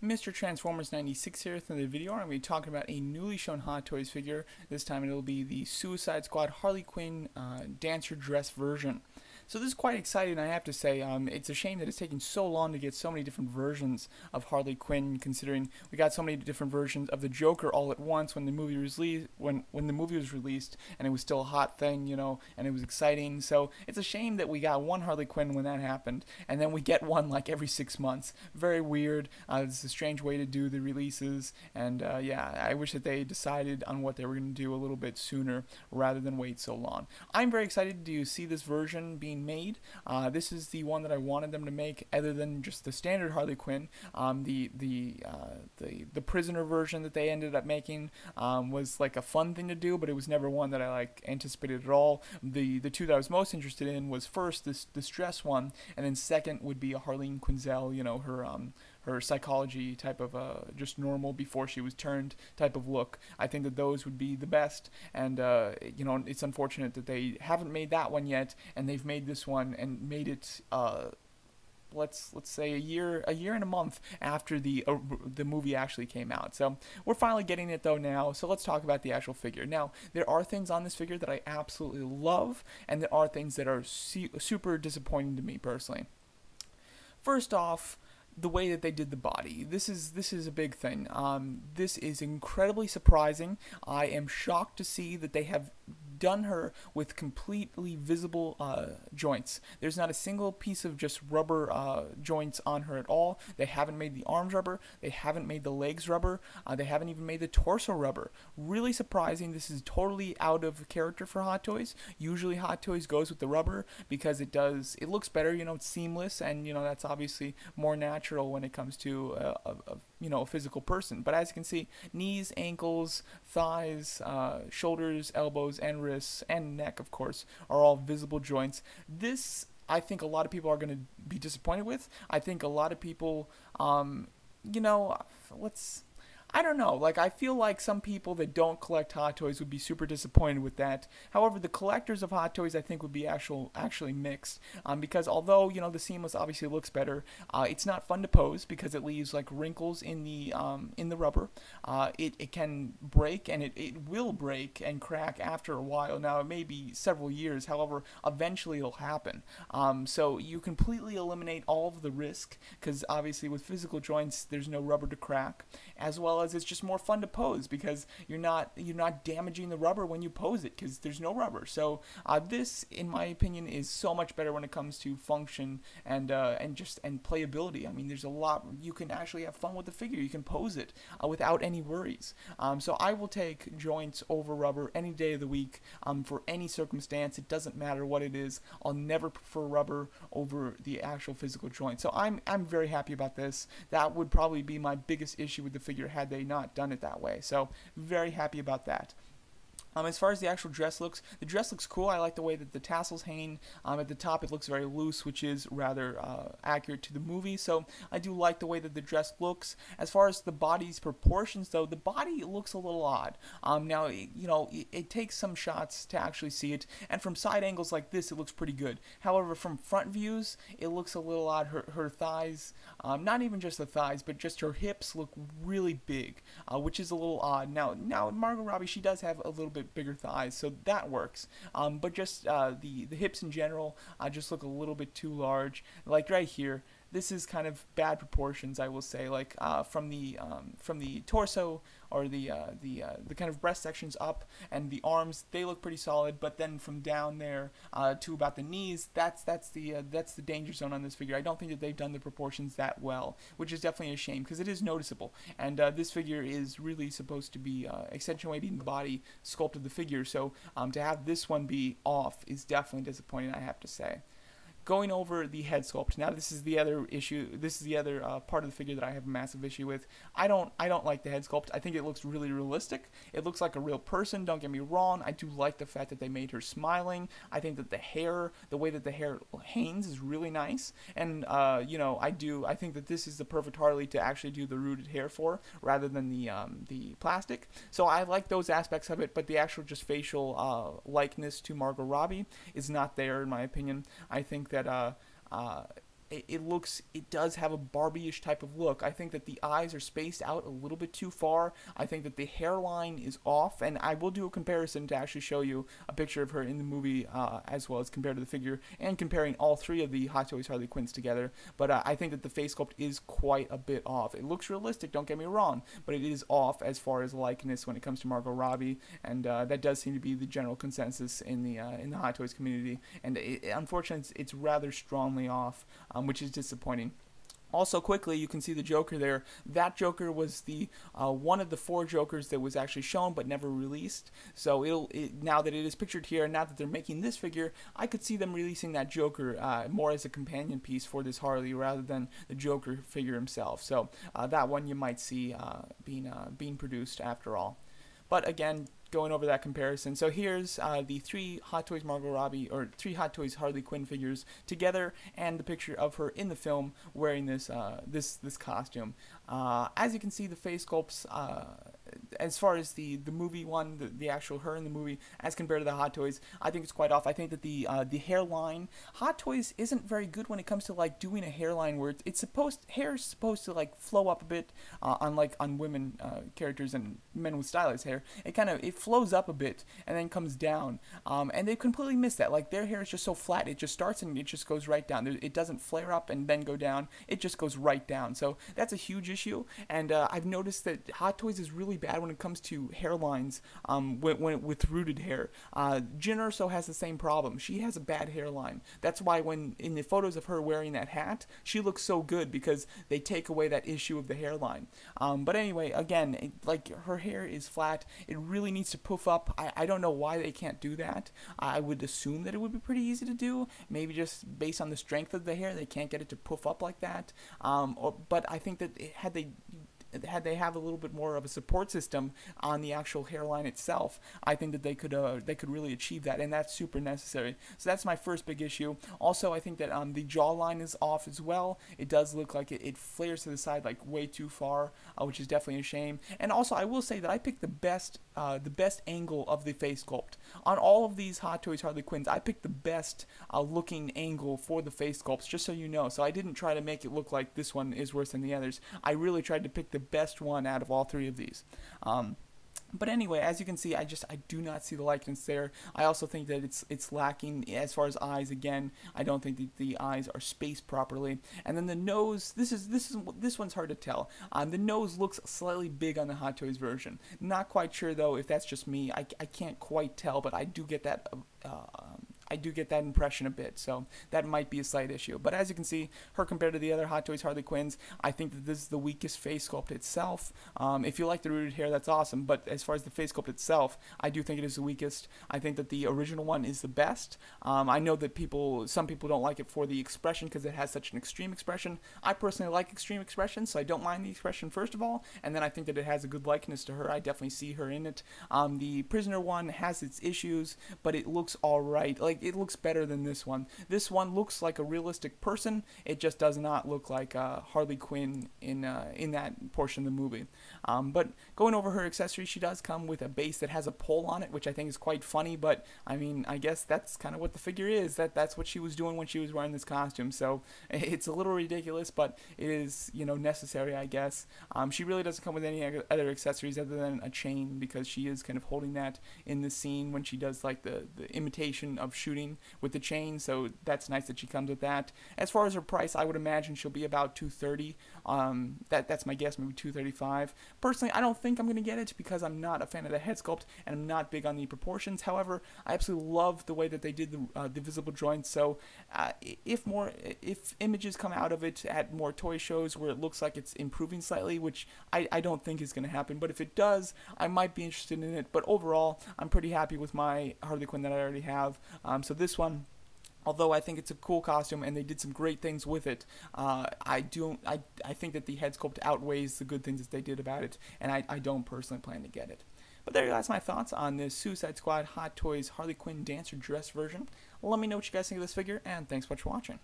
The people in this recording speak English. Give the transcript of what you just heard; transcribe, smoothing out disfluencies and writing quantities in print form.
Mr. Transformers 96 here in the video. I'm going to be talking about a newly shown Hot Toys figure. This time it'll be the Suicide Squad Harley Quinn dancer dress version. So this is quite exciting, I have to say. It's a shame that it's taken so long to get so many different versions of Harley Quinn, considering we got so many different versions of the Joker all at once when the movie was released, and it was still a hot thing, you know, and it was exciting. So it's a shame that we got one Harley Quinn when that happened, and then we get one like every 6 months. Very weird. It's a strange way to do the releases, and yeah, I wish that they decided on what they were going to do a little bit sooner rather than wait so long. I'm very excited to see this version being made. This is the one that I wanted them to make, other than just the standard Harley Quinn. The prisoner version that they ended up making was like a fun thing to do, but it was never one that I like anticipated at all. The two that I was most interested in was first this dress one, and then second would be a Harleen Quinzel, you know, her psychology type of just normal before she was turned type of look. I think that those would be the best, and you know, it's unfortunate that they haven't made that one yet, and they've made this one and made it let's say a year and a month after the movie actually came out. So we're finally getting it though now. So let's talk about the actual figure. Now, there are things on this figure that I absolutely love, and there are things that are super disappointing to me personally. First off, the way that they did the body. This is a big thing. This is incredibly surprising. I am shocked to see that they have done her with completely visible joints. There's not a single piece of just rubber joints on her at all. They haven't made the arms rubber. They haven't made the legs rubber. They haven't even made the torso rubber. Really surprising. This is totally out of character for Hot Toys. Usually Hot Toys goes with the rubber because it looks better, you know, it's seamless, and you know, that's obviously more natural when it comes to you know, a physical person. But as you can see, knees, ankles, thighs, shoulders, elbows, and wrists, and neck, of course, are all visible joints. This, I think a lot of people are going to be disappointed with. I think a lot of people, you know, I don't know, like, I feel like some people that don't collect Hot Toys would be super disappointed with that. However, the collectors of Hot Toys, I think, would be actually mixed, because although, you know, the seamless obviously looks better, it's not fun to pose because it leaves like wrinkles in the rubber. It can break, and it will break and crack after a while. Now, it may be several years, however, eventually it'll happen. So you completely eliminate all of the risk, because obviously with physical joints, there's no rubber to crack, as well as it's just more fun to pose because you're not damaging the rubber when you pose it because there's no rubber. So this, in my opinion, is so much better when it comes to function and playability. I mean, there's a lot. You can actually have fun with the figure. You can pose it without any worries. So I will take joints over rubber any day of the week for any circumstance. It doesn't matter what it is. I'll never prefer rubber over the actual physical joint. So I'm very happy about this. That would probably be my biggest issue with the figure had they not done it that way. So very happy about that. As far as the actual dress looks, the dress looks cool. I like the way that the tassels hang. At the top, it looks very loose, which is rather accurate to the movie. So I do like the way that the dress looks. As far as the body's proportions, though, the body looks a little odd. Now, you know, it takes some shots to actually see it, and from side angles like this, it looks pretty good. However, from front views, it looks a little odd. Her thighs, not even just the thighs, but just her hips look really big, which is a little odd. Now Margot Robbie, she does have a little bit bigger thighs, so that works, but just the hips in general just look a little bit too large. Like right here, this is kind of bad proportions, I will say. Like from the torso or the kind of breast sections up, and the arms, they look pretty solid, but then from down there to about the knees, that's the danger zone on this figure. I don't think that they've done the proportions that well, which is definitely a shame because it is noticeable, and this figure is really supposed to be accentuating the body sculpt of the figure. So to have this one be off is definitely disappointing, I have to say. Going over the head sculpt. Now, this is the other issue. This is the other part of the figure that I have a massive issue with. I don't like the head sculpt. I think it looks really realistic. It looks like a real person. Don't get me wrong. I do like the fact that they made her smiling. I think that the hair, the way that the hair hangs, is really nice. And you know, I think that this is the perfect Harley to actually do the rooted hair for, rather than the plastic. So I like those aspects of it. But the actual just facial likeness to Margot Robbie is not there, in my opinion. I think that it does have a Barbie-ish type of look. I think that the eyes are spaced out a little bit too far. I think that the hairline is off, and I will do a comparison to actually show you a picture of her in the movie, as well as compared to the figure, and comparing all three of the Hot Toys Harley Quinns together. But I think that the face sculpt is quite a bit off. It looks realistic, don't get me wrong, but it is off as far as likeness when it comes to Margot Robbie, and that does seem to be the general consensus in the Hot Toys community. And unfortunately, it's rather strongly off, which is disappointing. Also, quickly, you can see the Joker there. That Joker was the one of the 4 Jokers that was actually shown but never released. So now that it is pictured here, now that they're making this figure, I could see them releasing that Joker more as a companion piece for this Harley rather than the Joker figure himself. So that one you might see being produced after all. But again, going over that comparison. So here's the 3 Hot Toys Margot Robbie, or 3 Hot Toys Harley Quinn figures together, and the picture of her in the film wearing this this costume. As you can see, the face sculpts, as far as the movie one, the actual her in the movie, as compared to the Hot Toys, I think it's quite off. I think that the hairline, Hot Toys isn't very good when it comes to like doing a hairline where hair is supposed to like flow up a bit, unlike on women characters and men with stylized hair. It flows up a bit and then comes down, and they completely miss that. Like their hair is just so flat, it just starts and it just goes right down. It doesn't flare up and then go down. It just goes right down. So that's a huge issue, and I've noticed that Hot Toys is really bad when it comes to hairlines, with rooted hair. Jyn Erso has the same problem. She has a bad hairline. That's why when in the photos of her wearing that hat, she looks so good, because they take away that issue of the hairline. But anyway, again, like her hair is flat. It really needs to poof up. I don't know why they can't do that. I would assume that it would be pretty easy to do. Maybe just based on the strength of the hair, they can't get it to poof up like that. But I think that had they have a little bit more of a support system on the actual hairline itself, I think that they could really achieve that, and that's super necessary. So that's my first big issue. Also, I think that the jawline is off as well. It does look like it flares to the side like way too far, which is definitely a shame. And also, I will say that I picked the best angle of the face sculpt on all of these Hot Toys Harley Quinns. I picked the best looking angle for the face sculpts, just so you know. So I didn't try to make it look like this one is worse than the others. I really tried to pick the best one out of all 3 of these. But anyway, as you can see, I do not see the likeness there. I also think that it's lacking as far as eyes. Again, I don't think that the eyes are spaced properly. And then the nose, this one's hard to tell. The nose looks slightly big on the Hot Toys version. Not quite sure though if that's just me. I can't quite tell, but I do get that. I do get that impression a bit, so that might be a slight issue. But as you can see, her compared to the other Hot Toys Harley Quinns, I think that this is the weakest face sculpt itself. If you like the rooted hair, that's awesome, but as far as the face sculpt itself, I do think it is the weakest. I think that the original one is the best. I know that some people don't like it for the expression because it has such an extreme expression. I personally like extreme expression, so I don't mind the expression first of all, and then I think that it has a good likeness to her. I definitely see her in it. The Prisoner one has its issues, but it looks alright. Like, it looks better than this one. This one looks like a realistic person. It just does not look like Harley Quinn in that portion of the movie. But going over her accessories, she does come with a base that has a pole on it, which I think is quite funny, but I mean, I guess that's kind of what the figure is. That's what she was doing when she was wearing this costume, so it's a little ridiculous, but it is, necessary, I guess. She really doesn't come with any other accessories other than a chain, because she is kind of holding that in the scene when she does like the imitation of shooting with the chain, so that's nice that she comes with that. As far as her price, I would imagine she'll be about $230. That's my guess, maybe $235. Personally, I don't think I'm going to get it because I'm not a fan of the head sculpt and I'm not big on the proportions. However, I absolutely love the way that they did the visible joints, so if images come out of it at more toy shows where it looks like it's improving slightly, which I don't think is going to happen, but if it does, I might be interested in it. But overall, I'm pretty happy with my Harley Quinn that I already have. So this one, although I think it's a cool costume and they did some great things with it, I think that the head sculpt outweighs the good things that they did about it, and I don't personally plan to get it. But there, that's my thoughts on this Suicide Squad Hot Toys Harley Quinn Dancer Dress version. Let me know what you guys think of this figure, and thanks so much for watching.